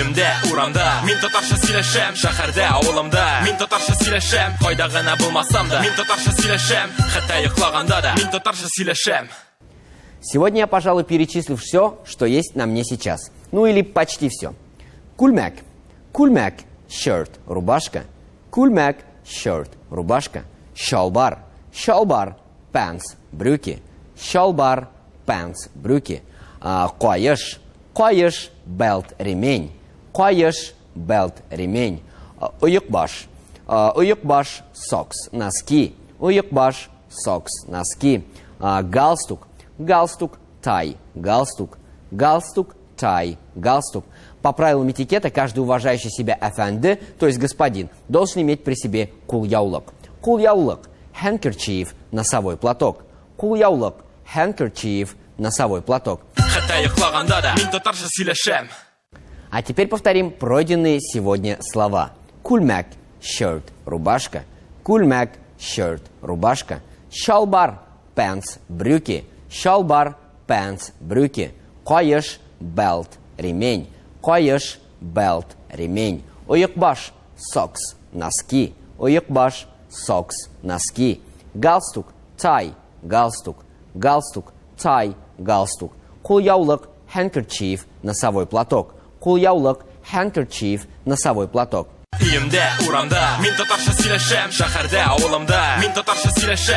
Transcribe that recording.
Өемдә, урамда, мин татарча сөйләшәм. Шәһәрдә, авылымда, мин татарча сөйләшәм. Кайда гына булмасам да, мин татарча сөйләшәм. Хәтта йоклаганда да, мин татарча сөйләшәм. Сегодня я, пожалуй, перечислю все, что есть на мне сейчас. Ну или почти все. Күлмәк. Күлмәк – shirt, рубашка. Күлмәк – shirt, рубашка. Шалбар. Шалбар – pants, брюки. Шалбар – pants, брюки. Каеш. Каеш – belt, ремень. Каеш – belt, ремень. Уюкбаш. Уюкбаш – socks, носки. Уюкбаш – socks, носки. Галстук. Галстук, тай, галстук. Галстук, тай, галстук. По правилам этикета, каждый уважающий себя әфәнде, то есть господин, должен иметь при себе кулъяулык. Кулъяулык – handkerchief, носовой платок. Кулъяулык – handkerchief, носовой платок. Хәтта йоклаганда да, мин татарча сөйләшәм. А теперь повторим пройденные сегодня слова. Күлмәк – shirt, рубашка. Күлмәк – shirt, рубашка. Шалбар – pants, брюки. Шалбар – pants, брюки. Каеш – belt, ремень. Каеш – belt, ремень. Уюкбаш – socks, носки. Уюкбаш – socks, носки. Галстук – тай, галстук. Галстук – тай, галстук. Кулъяулык – handkerchief, носовой платок. Кулъяулык – handkerchief, носовой платок. Өемдә, урамда, мин татарча сөйләшәм. Шәһәрдә, авылымда, мин татарча сөйләшәм.